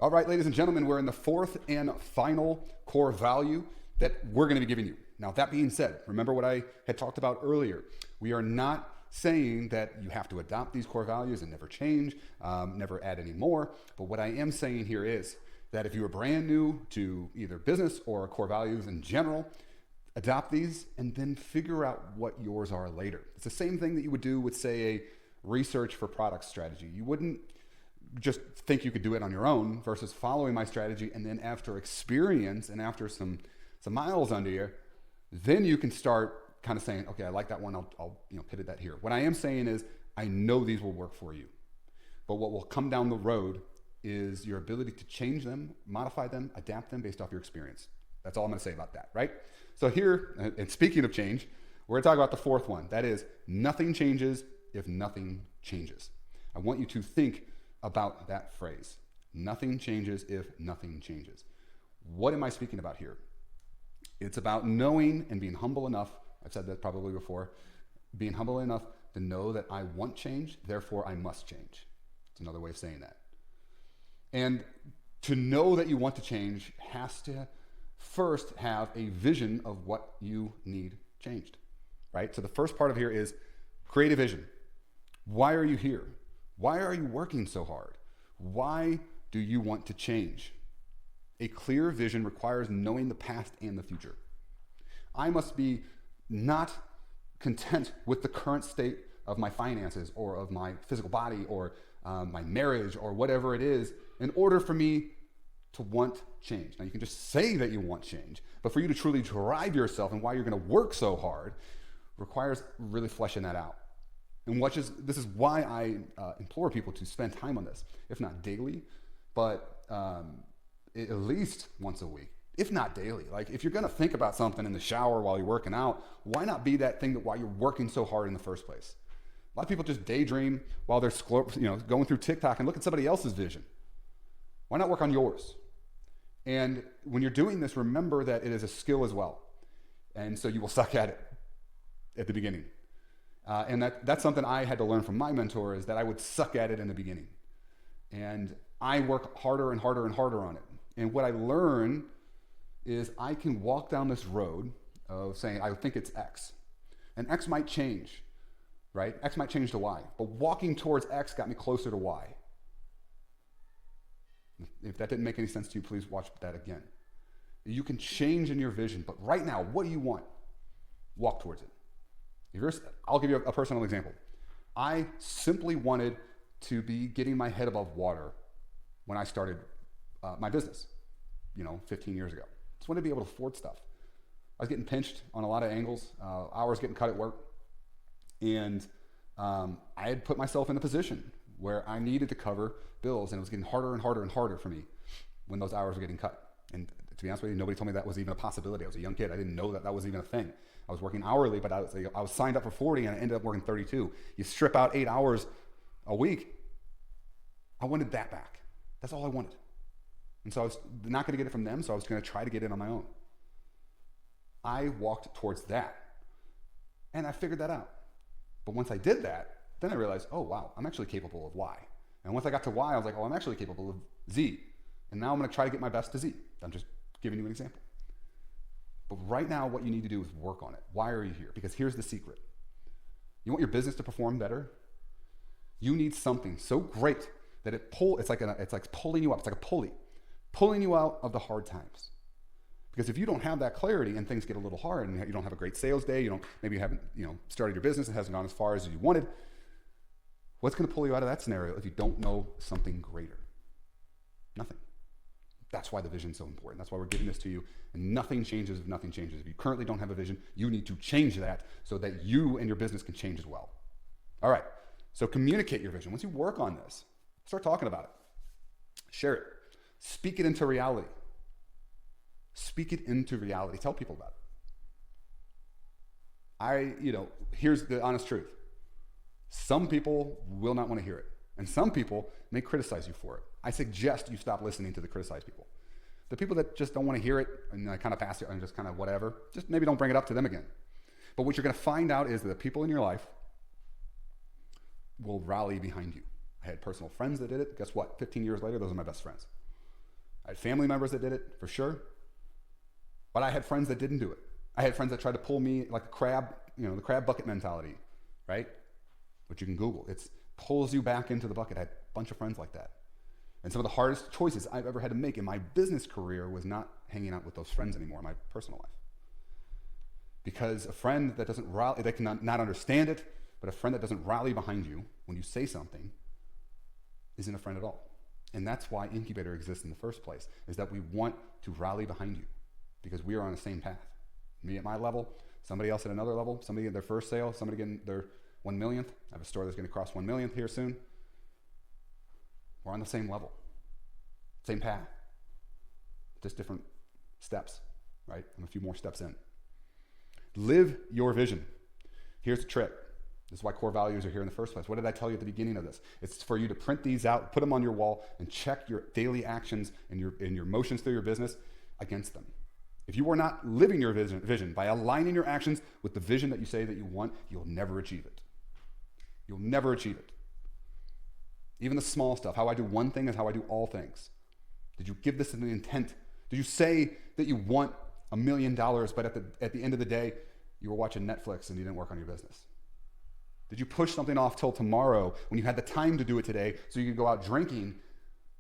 All right, ladies and gentlemen, we're in the fourth and final core value that we're going to be giving you. Now, that being said, remember what I had talked about earlier. We are not saying that you have to adopt these core values and never change, never add any more. But what I am saying here is that if you are brand new to either business or core values in general, adopt these and then figure out what yours are later. It's the same thing that you would do with, say, a research for product strategy. You wouldn't just think you could do it on your own versus following my strategy, and then after experience and after some miles under you, then you can start kind of saying, okay, I like that one, I'll pivot that here. What I am saying is, I know these will work for you, but what will come down the road is your ability to change them, modify them, adapt them based off your experience. That's all I'm gonna say about that, right? So here, and speaking of change, we're gonna talk about the fourth one. That is, nothing changes if nothing changes. I want you to think about that phrase. Nothing changes if nothing changes. What am I speaking about here? It's about knowing and being humble enough, I've said that probably before, being humble enough to know that I want change, therefore I must change. It's another way of saying that. And to know that you want to change has to first have a vision of what you need changed, right? So the first part of here is create a vision. Why are you here? Why are you working so hard? Why do you want to change? A clear vision requires knowing the past and the future. I must be not content with the current state of my finances or of my physical body or my marriage or whatever it is in order for me to want change. Now, you can just say that you want change, but for you to truly drive yourself and why you're going to work so hard requires really fleshing that out. And this is why I implore people to spend time on this, if not daily, but at least once a week, if not daily. Like, if you're going to think about something in the shower while you're working out, why not be that thing that why you're working so hard in the first place? A lot of people just daydream while they're going through TikTok and look at somebody else's vision. Why not work on yours? And when you're doing this, remember that it is a skill as well. And so you will suck at it at the beginning. And that's something I had to learn from my mentor, is that I would suck at it in the beginning. And I work harder and harder and harder on it. And what I learned is I can walk down this road of saying, I think it's X. And X might change, right? X might change to Y. But walking towards X got me closer to Y. If that didn't make any sense to you, please watch that again. You can change in your vision, but right now, what do you want? Walk towards it. I'll give you a personal example. I simply wanted to be getting my head above water when I started my business, 15 years ago. Just wanted to be able to afford stuff. I was getting pinched on a lot of angles, hours getting cut at work. And I had put myself in a position where I needed to cover bills, and it was getting harder and harder and harder for me when those hours were getting cut. And to be honest with you, nobody told me that was even a possibility. I was a young kid. I didn't know that was even a thing. I was working hourly, but I was signed up for 40 and I ended up working 32. You strip out 8 hours a week. I wanted that back. That's all I wanted. And so I was not going to get it from them, so I was going to try to get it on my own. I walked towards that, and I figured that out. But once I did that, then I realized, oh wow, I'm actually capable of Y. And once I got to Y, I was like, oh, I'm actually capable of Z. And now I'm going to try to get my best to Z. I'm just giving you an example. But right now, what you need to do is work on it. Why are you here? Because here's the secret. You want your business to perform better? You need something so great that it's like pulling you up. It's like a pulley, pulling you out of the hard times. Because if you don't have that clarity and things get a little hard and you don't have a great sales day, maybe you haven't started your business, it hasn't gone as far as you wanted, what's going to pull you out of that scenario if you don't know something greater? Nothing. That's why the vision is so important. That's why we're giving this to you. And nothing changes if nothing changes. If you currently don't have a vision, you need to change that so that you and your business can change as well. All right. So communicate your vision. Once you work on this, start talking about it. Share it. Speak it into reality. Speak it into reality. Tell people about it. Here's the honest truth. Some people will not want to hear it. And some people may criticize you for it. I suggest you stop listening to the criticized people. The people that just don't want to hear it and kind of pass it and just kind of whatever, just maybe don't bring it up to them again. But what you're going to find out is that the people in your life will rally behind you. I had personal friends that did it. Guess what? 15 years later, those are my best friends. I had family members that did it, for sure. But I had friends that didn't do it. I had friends that tried to pull me like a crab, the crab bucket mentality, right? Which you can Google. It pulls you back into the bucket. I had a bunch of friends like that. And some of the hardest choices I've ever had to make in my business career was not hanging out with those friends anymore in my personal life. Because a friend that doesn't rally, they can not understand it, but a friend that doesn't rally behind you when you say something isn't a friend at all. And that's why Incubator exists in the first place, is that we want to rally behind you because we are on the same path. Me at my level, somebody else at another level, somebody at their first sale, somebody getting their 1 millionth. I have a store that's going to cross 1 millionth here soon. We're on the same level, same path, just different steps, right? I'm a few more steps in. Live your vision. Here's the trick. This is why core values are here in the first place. What did I tell you at the beginning of this? It's for you to print these out, put them on your wall, and check your daily actions and your motions through your business against them. If you are not living your vision by aligning your actions with the vision that you say that you want, you'll never achieve it. You'll never achieve it. Even the small stuff. How I do one thing is how I do all things. Did you give this an intent? Did you say that you want $1 million, but at the end of the day, you were watching Netflix and you didn't work on your business? Did you push something off till tomorrow when you had the time to do it today so you could go out drinking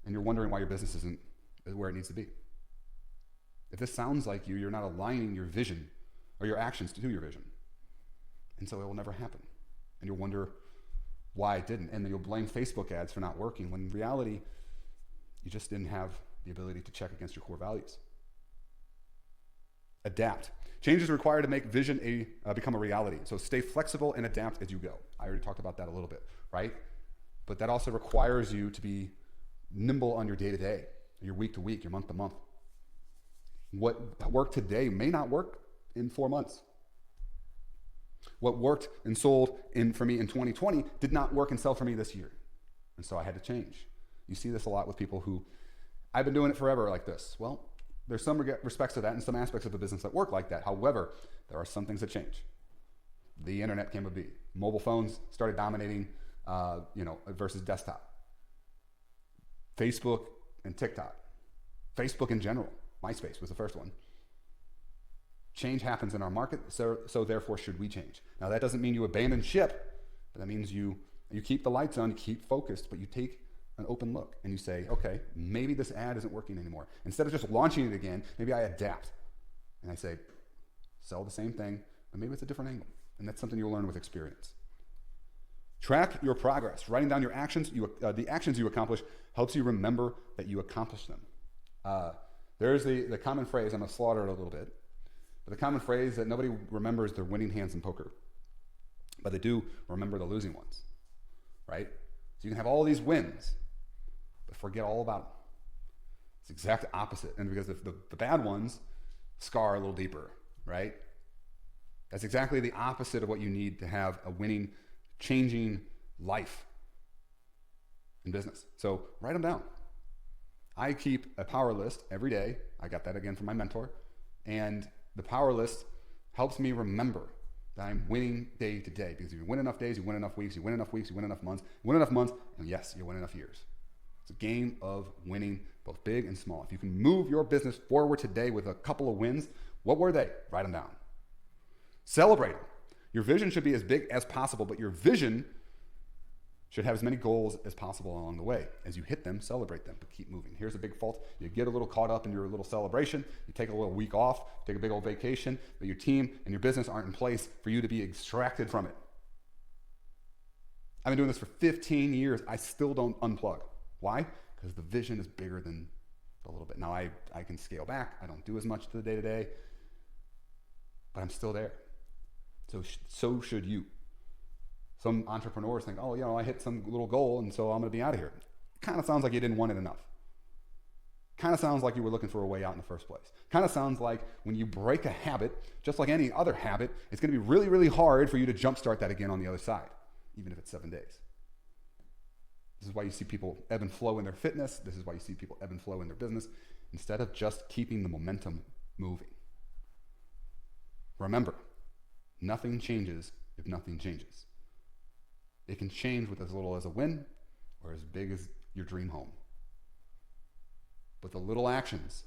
and you're wondering why your business isn't where it needs to be? If this sounds like you're not aligning your vision or your actions to your vision. And so it will never happen. And you'll wonder why it didn't. And then you'll blame Facebook ads for not working when in reality, you just didn't have the ability to check against your core values. Adapt. Change is required to make vision become a reality. So stay flexible and adapt as you go. I already talked about that a little bit, right? But that also requires you to be nimble on your day-to-day, your week-to-week, your month-to-month. What worked today may not work in 4 months. What worked and sold for me in 2020 did not work and sell for me this year. And so I had to change. You see this a lot with people who, I've been doing it forever like this. Well, there's some respects to that and some aspects of the business that work like that. However, there are some things that change. The internet came to be. Mobile phones started dominating, versus desktop. Facebook and TikTok. Facebook in general. MySpace was the first one. Change happens in our market, so therefore should we change. Now that doesn't mean you abandon ship, but that means you keep the lights on, you keep focused, but you take an open look and you say, okay, maybe this ad isn't working anymore. Instead of just launching it again, maybe I adapt and I say, sell the same thing, but maybe it's a different angle. And that's something you'll learn with experience. Track your progress. Writing down your actions, the actions you accomplish helps you remember that you accomplished them. There's the common phrase, I'm going to slaughter it a little bit, but the common phrase that nobody remembers their winning hands in poker, but they do remember the losing ones, right? So you can have all these wins, but forget all about them. It's the exact opposite. And because the bad ones scar a little deeper, right? That's exactly the opposite of what you need to have a winning, changing life in business. So write them down. I keep a power list every day. I got that again from my mentor. And the power list helps me remember that I'm winning day to day. Because if you win enough days, you win enough weeks, you win enough weeks, you win enough months, and yes, you win enough years. It's a game of winning, both big and small. If you can move your business forward today with a couple of wins, what were they? Write them down. Celebrate them. Your vision should be as big as possible, but your vision should have as many goals as possible along the way. As you hit them, celebrate them, but keep moving. Here's a big fault. You get a little caught up in your little celebration. You take a little week off, take a big old vacation, but your team and your business aren't in place for you to be extracted from it. I've been doing this for 15 years. I still don't unplug. Why? Because the vision is bigger than a little bit. Now I can scale back. I don't do as much to the day-to-day, but I'm still there. So should you. Some entrepreneurs think, I hit some little goal and so I'm going to be out of here. It kind of sounds like you didn't want it enough. Kind of sounds like you were looking for a way out in the first place. Kind of sounds like when you break a habit, just like any other habit, it's going to be really, really hard for you to jumpstart that again on the other side, even if it's 7 days. This is why you see people ebb and flow in their fitness. This is why you see people ebb and flow in their business instead of just keeping the momentum moving. Remember, nothing changes if nothing changes. It can change with as little as a win or as big as your dream home. But the little actions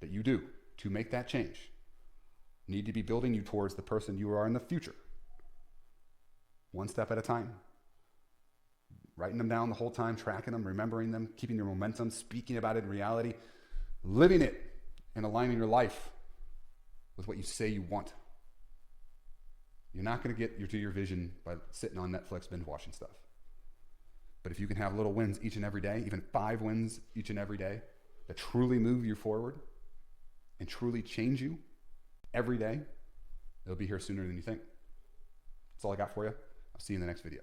that you do to make that change need to be building you towards the person you are in the future. One step at a time. Writing them down the whole time, tracking them, remembering them, keeping your momentum, speaking about it in reality, living it, and aligning your life with what you say you want. You're not going to get to your vision by sitting on Netflix binge watching stuff. But if you can have little wins each and every day, even 5 wins each and every day, that truly move you forward and truly change you every day, it'll be here sooner than you think. That's all I got for you. I'll see you in the next video.